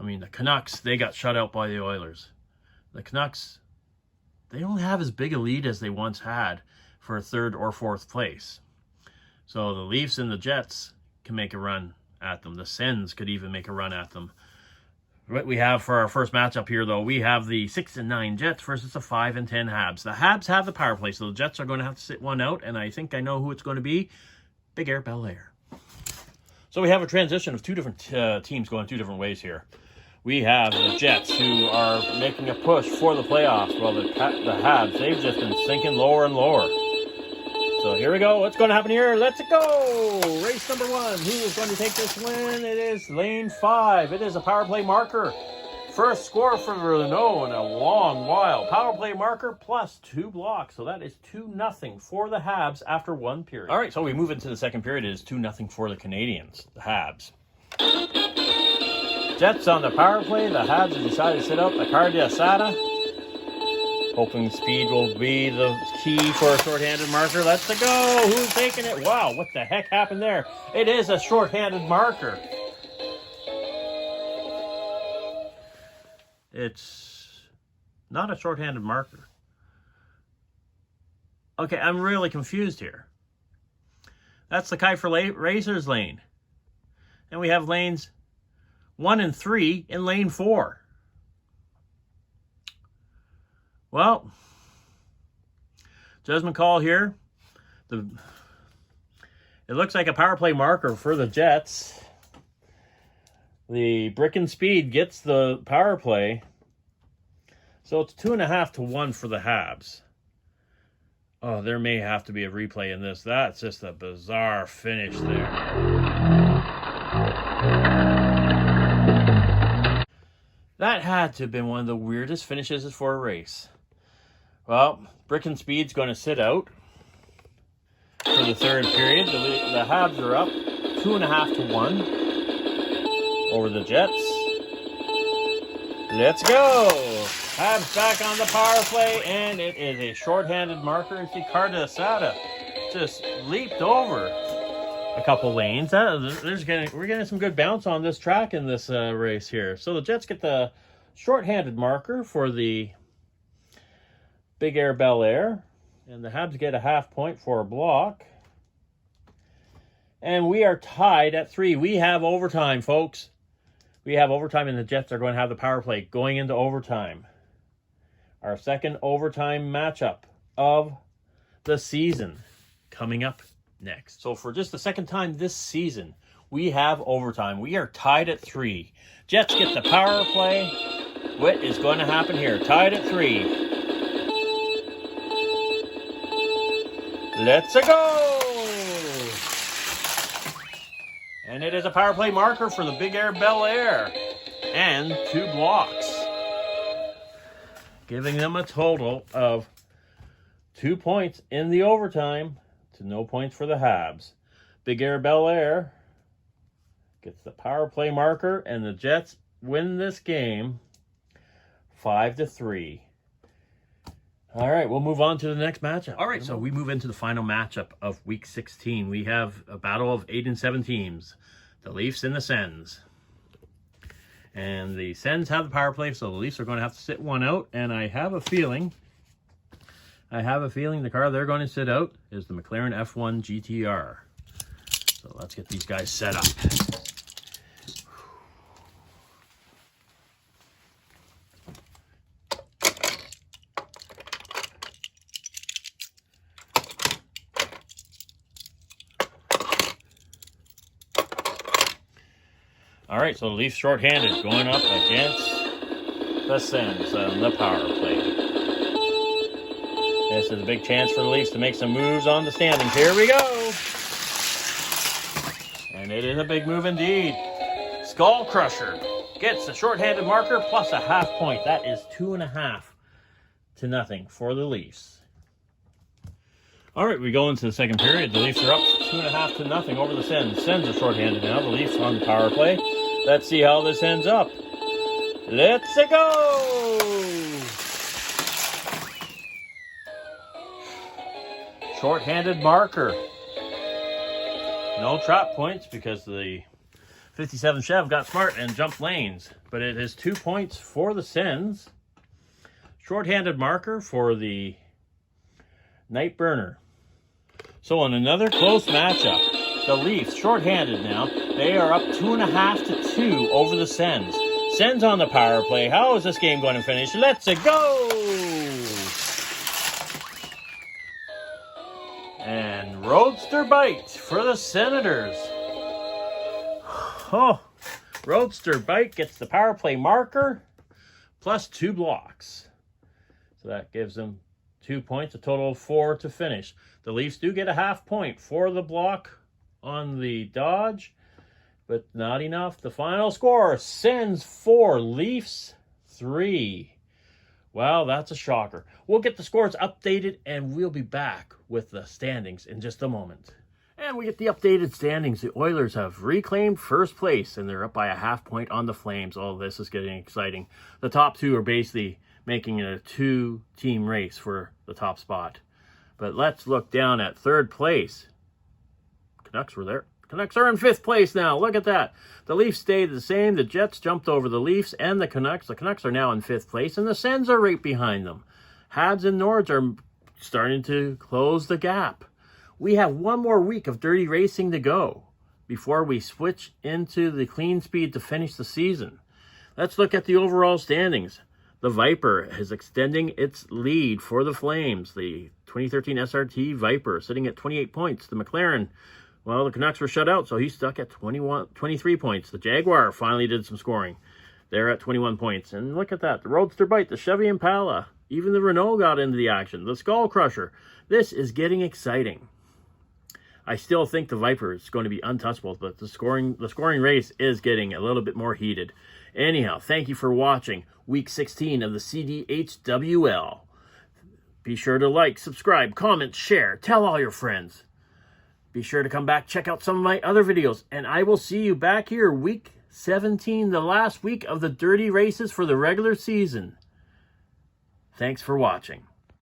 I mean, the Canucks, they got shut out by the Oilers. The Canucks, they don't have as big a lead as they once had for a third or fourth place. So the Leafs and the Jets can make a run at them. The Sens could even make a run at them. What we have for our first matchup here, though, we have the 6-9 Jets versus the 5-10 Habs. The Habs have the power play, so the Jets are going to have to sit one out, and I think I know who it's going to be. Big Air Bel Air. So we have a transition of two different teams going two different ways here. We have the Jets, who are making a push for the playoffs, while the Habs, they've just been sinking lower and lower. So here we go. What's going to happen here? Let's go! Race number 1. Who is going to take this win? It is lane 5. It is a power play marker. First score for Renault in a long while. Power play marker plus 2 blocks. So that is 2-0 for the Habs after 1 period. All right, so we move into the second period. It is 2-0 for the Canadians, the Habs. Jets on the power play. The Habs have decided to sit out the Cardia Asada. Hoping speed will be the key for a shorthanded marker. Let's go. Who's taking it? Wow, what the heck happened there? It is a shorthanded marker. It's not a shorthanded marker. Okay, I'm really confused here. That's the Kiefer Racers lane. And we have lanes 1 and 3 in lane 4. Well, judgment call here. It looks like a power play marker for the Jets. The Brick and Speed gets the power play. So it's 2.5 to 1 for the Habs. Oh, there may have to be a replay in this. That's just a bizarre finish there. That had to have been one of the weirdest finishes for a race. Well, Brick and Speed's going to sit out for the third period. The Habs are up 2.5 to 1 over the Jets. Let's go! Habs back on the power play, and it is a shorthanded marker. It's the Cardia Asada just leaped over a couple lanes. We're getting some good bounce on this track in this race here. So the Jets get the shorthanded marker for the Big Air Bel Air, and the Habs get a half point for a block. And we are tied at 3. We have overtime, folks. We have overtime, and the Jets are going to have the power play going into overtime. Our second overtime matchup of the season coming up next. So for just the second time this season, we have overtime. We are tied at 3. Jets get the power play. What is going to happen here? Tied at 3. Let's go! And it is a power play marker for the Big Air Bel Air. And 2 blocks. Giving them a total of 2 points in the overtime to no points for the Habs. Big Air Bel Air gets the power play marker, and the Jets win this game 5-3. All right, we'll move on to the next matchup. All right, so we move into the final matchup of Week 16. We have a battle of 8 and 7 teams, the Leafs and the Sens. And the Sens have the power play, so the Leafs are going to have to sit one out. And I have a feeling the car they're going to sit out is the McLaren F1 GTR. So let's get these guys set up. All right, so the Leafs shorthanded going up against the Sens on the power play. This is a big chance for the Leafs to make some moves on the standings. Here we go. And it is a big move indeed. Skull Crusher gets a shorthanded marker plus a half point. That is 2.5 to 0 for the Leafs. All right, we go into the second period. The Leafs are up 2.5 to 0 over the Sens. Sens are shorthanded now. The Leafs on the power play. Let's see how this ends up. Let's go! Shorthanded marker. No trap points because the 57 Chev got smart and jumped lanes, but it is 2 points for the Sens. Short-handed marker for the Night Burner. So on another close matchup, the Leafs, short-handed now, they are up 2.5-2 over the Sens. Sens on the power play. How is this game going to finish? Let's go! And Roadster bite for the Senators. Oh, Roadster bite gets the power play marker plus 2 blocks. So that gives them 2 points, a total of 4 to finish. The Leafs do get a half point for the block on the dodge, but not enough. The final score, Sens 4, Leafs 3. Well, that's a shocker. We'll get the scores updated, and we'll be back with the standings in just a moment. And we get the updated standings. The Oilers have reclaimed first place, and they're up by a half point on the Flames. Oh, this is getting exciting. The top two are basically making it a 2-team race for the top spot. But let's look down at third place. Canucks were there. Canucks are in 5th place now. Look at that. The Leafs stayed the same. The Jets jumped over the Leafs and the Canucks. The Canucks are now in 5th place, and the Sens are right behind them. Habs and Nords are starting to close the gap. We have one more week of dirty racing to go before we switch into the clean speed to finish the season. Let's look at the overall standings. The Viper is extending its lead for the Flames. The 2013 SRT Viper sitting at 28 points. The McLaren, well, the Canucks were shut out, so he's stuck at 23 points. The Jaguar finally did some scoring. They're at 21 points. And look at that. The Roadster bite, the Chevy Impala. Even the Renault got into the action. The Skull Crusher. This is getting exciting. I still think the Viper is going to be untouchable, but the scoring race is getting a little bit more heated. Anyhow, thank you for watching Week 16 of the CDHWL. Be sure to like, subscribe, comment, share, tell all your friends. Be sure to come back, check out some of my other videos, and I will see you back here Week 17, the last week of the dirty races for the regular season. Thanks for watching.